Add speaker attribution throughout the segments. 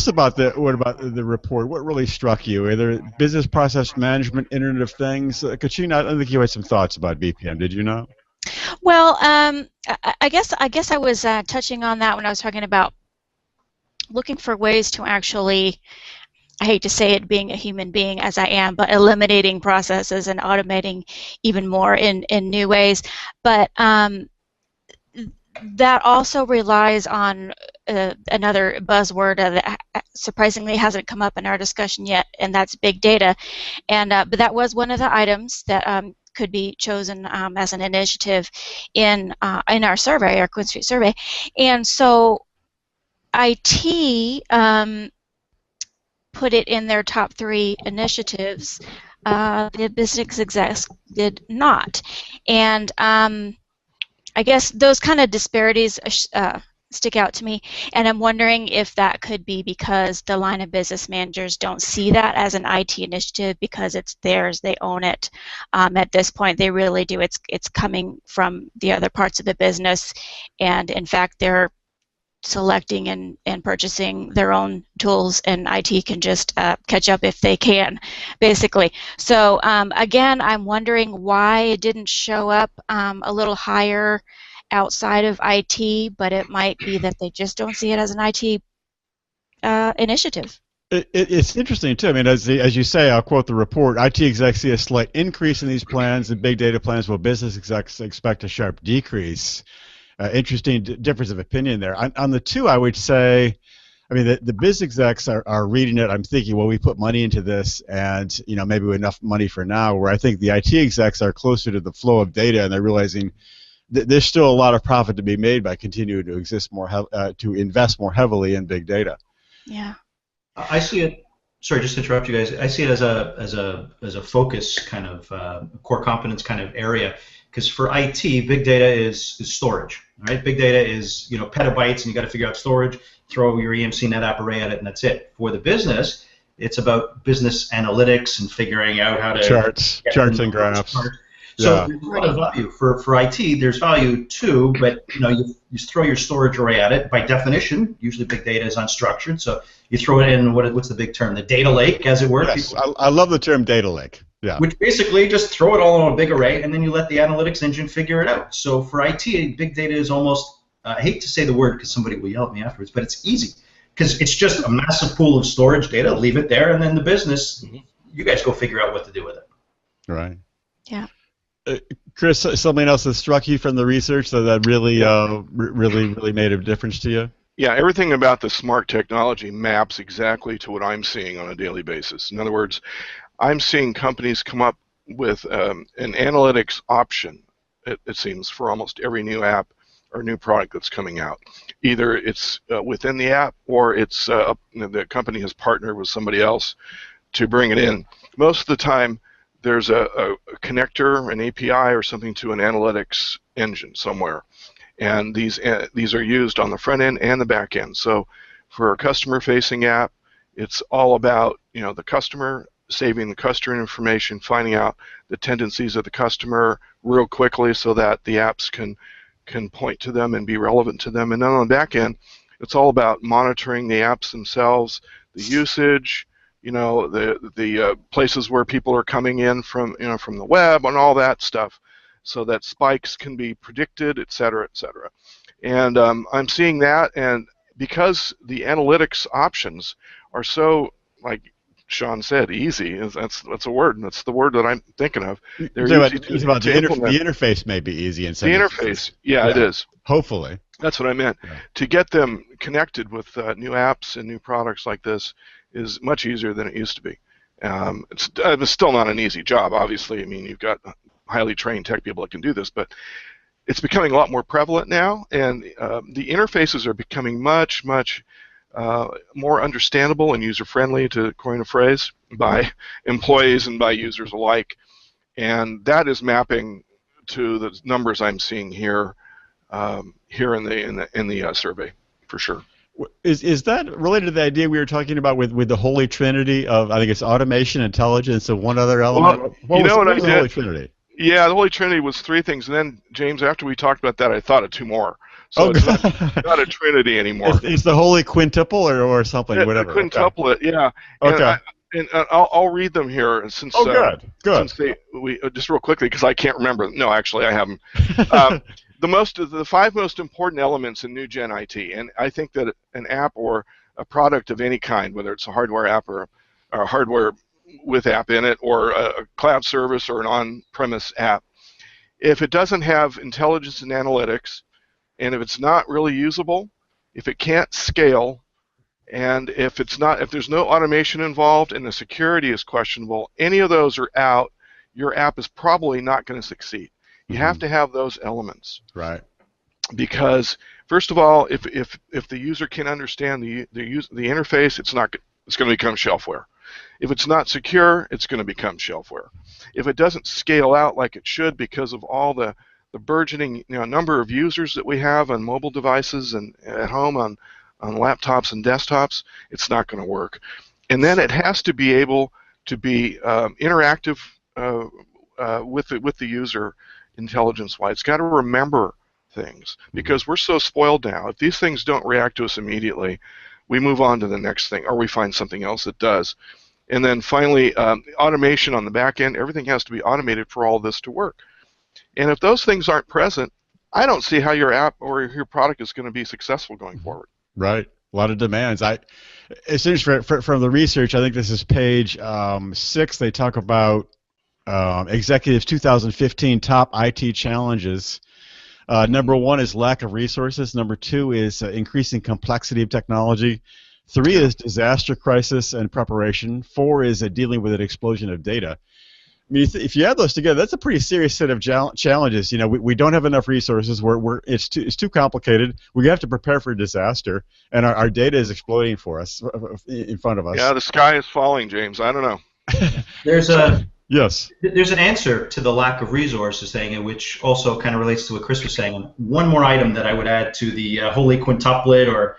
Speaker 1: about the report. What really struck you? Are there business process management, Internet of Things? Katrina, I think you had some thoughts about BPM. Did you not?
Speaker 2: Well, I guess I was touching on that when I was talking about looking for ways to actually, I hate to say it being a human being as I am, but eliminating processes and automating even more in new ways. But that also relies on another buzzword that surprisingly hasn't come up in our discussion yet, and that's big data. And but that was one of the items that could be chosen as an initiative in our survey, our Queen Street survey. And so IT put it in their top 3 initiatives. The business execs did not. And I guess those kind of disparities stick out to me, and I'm wondering if that could be because the line of business managers don't see that as an IT initiative because it's theirs, they own it. At this point, they really do. It's coming from the other parts of the business, and in fact, they're selecting and purchasing their own tools, and IT can just catch up if they can, basically. So again, I'm wondering why it didn't show up a little higher outside of IT, but it might be that they just don't see it as an IT initiative.
Speaker 1: It's interesting too. I mean, as you say, I'll quote the report: IT execs see a slight increase in these plans and big data plans, while business execs expect a sharp decrease. Interesting difference of opinion there. On the 2, I would say, I mean, the business execs are reading it. I'm thinking, well, we put money into this, and maybe we have enough money for now. Where I think the IT execs are closer to the flow of data, and they're realizing there's still a lot of profit to be made by continuing to to invest more heavily in big data.
Speaker 2: Yeah.
Speaker 3: I see it. Sorry, just to interrupt you guys. I see it as a focus kind of core competence kind of area. Because for IT, big data is storage, right? Big data is petabytes, and you got to figure out storage. Throw your EMC NetApp array at it, and that's it. For the business, it's about business analytics and figuring out how to
Speaker 1: charts and graphs.
Speaker 3: So there's a lot of value for IT. There's value too, but you throw your storage array at it. By definition, usually big data is unstructured, so you throw it in what's the big term? The data lake, as it were.
Speaker 1: Yes, I love the term data lake. Yeah.
Speaker 3: Which basically just throw it all on a big array, and then you let the analytics engine figure it out. So for IT, big data is almost, I hate to say the word because somebody will yell at me afterwards, but it's easy. Because it's just a massive pool of storage data, leave it there, and then the business, you guys go figure out what to do with it.
Speaker 1: Right.
Speaker 2: Yeah.
Speaker 1: Chris, something else that struck you from the research that really, really made a difference to you?
Speaker 4: Yeah, everything about the smart technology maps exactly to what I'm seeing on a daily basis. In other words, I'm seeing companies come up with an analytics option, it seems, for almost every new app or new product that's coming out. Either it's within the app, or it's the company has partnered with somebody else to bring it in. Most of the time, there's a connector, an API, or something to an analytics engine somewhere, and these are used on the front end and the back end. So, for a customer-facing app, it's all about the customer, saving the customer information, finding out the tendencies of the customer real quickly so that the apps can point to them and be relevant to them. And then on the back end, it's all about monitoring the apps themselves, the usage, the places where people are coming in from the web and all that stuff, so that spikes can be predicted, et cetera, et cetera. And I'm seeing that, and because the analytics options are so, like Sean said, easy. That's a word. And that's the word that I'm thinking of.
Speaker 1: The interface may be easy in some
Speaker 4: instances. Interface, yeah, it is.
Speaker 1: Hopefully.
Speaker 4: That's what I meant. Yeah. To get them connected with new apps and new products like this is much easier than it used to be. It's still not an easy job, obviously. I mean, you've got highly trained tech people that can do this, but it's becoming a lot more prevalent now, and the interfaces are becoming much more understandable and user-friendly, to coin a phrase, by employees and by users alike, and that is mapping to the numbers I'm seeing here in the survey, for sure.
Speaker 1: Is that related to the idea we were talking about with the Holy Trinity of, I think it's automation, intelligence, and one other element?
Speaker 4: Well, what I did?
Speaker 1: The Holy Trinity?
Speaker 4: Yeah, the Holy Trinity was 3 things, and then, James, after we talked about that, I thought of 2 more. So
Speaker 1: Oh,
Speaker 4: it's
Speaker 1: God.
Speaker 4: not a trinity anymore.
Speaker 1: It's the holy quintuple or something,
Speaker 4: The
Speaker 1: whatever. Okay.
Speaker 4: quintuplet, yeah. And
Speaker 1: Okay.
Speaker 4: I'll read them here
Speaker 1: Oh, good. Good.
Speaker 4: since we just real quickly because I can't remember. No, actually, I haven't. The five most important elements in new gen IT, and I think that an app or a product of any kind, whether it's a hardware app or a hardware with app in it, or a cloud service or an on-premise app, if it doesn't have intelligence and analytics, and if it's not really usable, if it can't scale, and if there's no automation involved and the security is questionable, any of those are out, your app is probably not going to succeed. You have to have those elements.
Speaker 1: Right.
Speaker 4: Because first of all, if the user can understand the interface, it's going to become shelfware. If it's not secure, it's going to become shelfware. If it doesn't scale out like it should because of all the burgeoning number of users that we have on mobile devices and at home on laptops and desktops, it's not going to work. And then it has to be able to be interactive with the user intelligence-wise. It's got to remember things because we're so spoiled now. If these things don't react to us immediately, we move on to the next thing or we find something else that does. And then finally, automation on the back end. Everything has to be automated for all this to work. And if those things aren't present, I don't see how your app or your product is going to be successful going forward.
Speaker 1: Right. A lot of demands. It's interesting from the research. I think this is page 6. They talk about executives' 2015 top IT challenges. Number 1 is lack of resources. Number 2 is increasing complexity of technology. 3 is disaster crisis and preparation. 4 is dealing with an explosion of data. I mean, if you add those together, that's a pretty serious set of challenges. We don't have enough resources. It's too complicated. We have to prepare for a disaster, and our data is exploding for us in front of us.
Speaker 4: Yeah, the sky is falling, James. I don't know.
Speaker 3: There's an answer to the lack of resources thing, which also kind of relates to what Chris was saying. One more item that I would add to the holy quintuplet or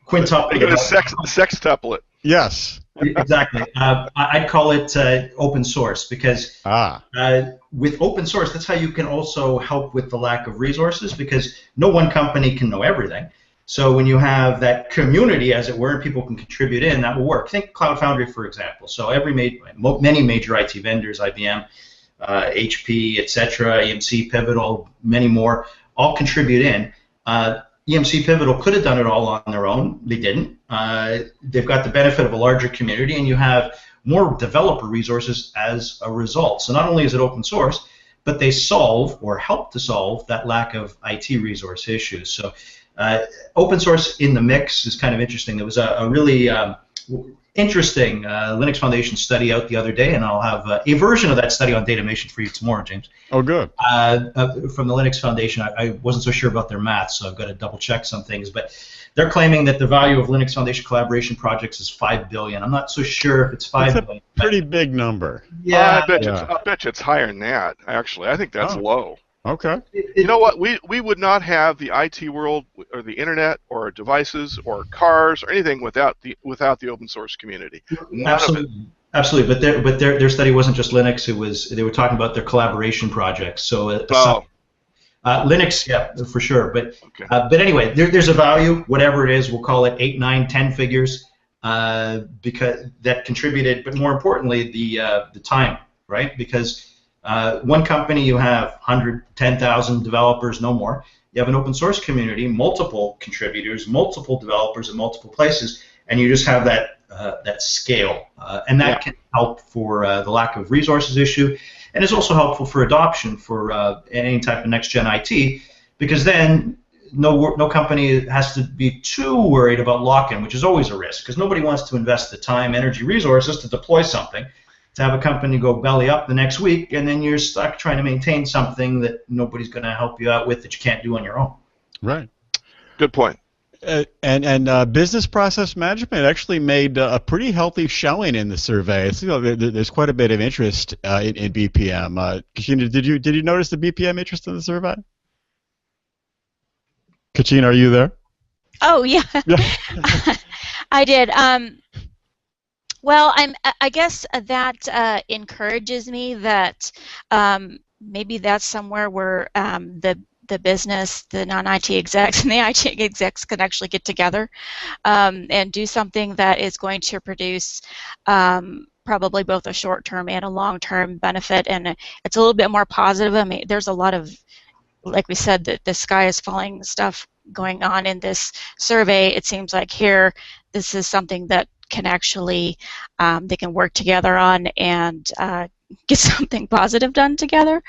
Speaker 3: quintuplet.
Speaker 4: Make it a sextuplet.
Speaker 1: Yes.
Speaker 3: Exactly. I'd call it open source because with open source, that's how you can also help with the lack of resources because no one company can know everything. So when you have that community, as it were, and people can contribute in, that will work. Think Cloud Foundry, for example. So many major IT vendors, IBM, HP, etc., EMC, Pivotal, many more, all contribute in. EMC Pivotal could have done it all on their own. They didn't. They've got the benefit of a larger community, and you have more developer resources as a result. So not only is it open source, but they solve or help to solve that lack of IT resource issues. So open source in the mix is kind of interesting. There was a really interesting Linux Foundation study out the other day, and I'll have a version of that study on Datamation for you tomorrow, James.
Speaker 1: Oh, good.
Speaker 3: From the Linux Foundation. I wasn't so sure about their math, so I've got to double check some things. But they're claiming that the value of Linux Foundation collaboration projects is $5 billion. I'm not so sure if it's $5 billion.
Speaker 1: Pretty big number.
Speaker 3: Yeah.
Speaker 4: I bet you it's higher than that, actually. I think that's low.
Speaker 1: Okay.
Speaker 4: You know what? We would not have the IT world or the internet or devices or cars or anything without the open source community.
Speaker 3: Absolutely. But their study wasn't just Linux. They were talking about their collaboration projects. So Linux, yeah, for sure. But anyway, there's a value, whatever it is. We'll call it 8, 9, 10 figures, because that contributed. But more importantly, the time, right? Because one company, you have 100, 10,000 developers, no more. You have an open source community, multiple contributors, multiple developers in multiple places, and you just have that scale. And that can help for the lack of resources issue, and it's also helpful for adoption for any type of next-gen IT, because then no company has to be too worried about lock-in, which is always a risk, because nobody wants to invest the time, energy, resources to deploy something, to have a company go belly up the next week, and then you're stuck trying to maintain something that nobody's going to help you out with that you can't do on your own.
Speaker 1: Right.
Speaker 4: Good point.
Speaker 1: And business process management actually made a pretty healthy showing in the survey. So, there's quite a bit of interest in BPM. Katrina, did you notice the BPM interest in the survey? Katrina, are you there?
Speaker 2: Oh yeah, I did. Well, I guess that encourages me that maybe that's somewhere where the the business, the non-IT execs, and the IT execs can actually get together and do something that is going to produce probably both a short-term and a long-term benefit, and it's a little bit more positive. I mean, there's a lot of, like we said, the sky is falling stuff going on in this survey. It seems like here, this is something that can actually, they can work together on and get something positive done together.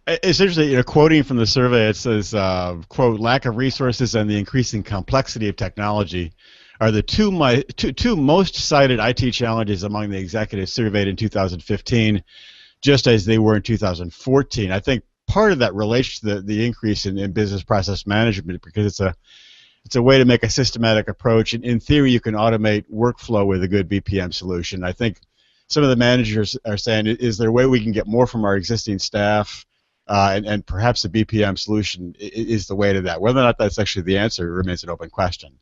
Speaker 1: It's interesting, quoting from the survey, it says, quote, lack of resources and the increasing complexity of technology are the two most cited IT challenges among the executives surveyed in 2015, just as they were in 2014. I think part of that relates to the increase in business process management, because it's a way to make a systematic approach. And in theory, you can automate workflow with a good BPM solution. I think some of the managers are saying, is there a way we can get more from our existing staff? And perhaps the BPM solution is the way to that. Whether or not that's actually the answer remains an open question.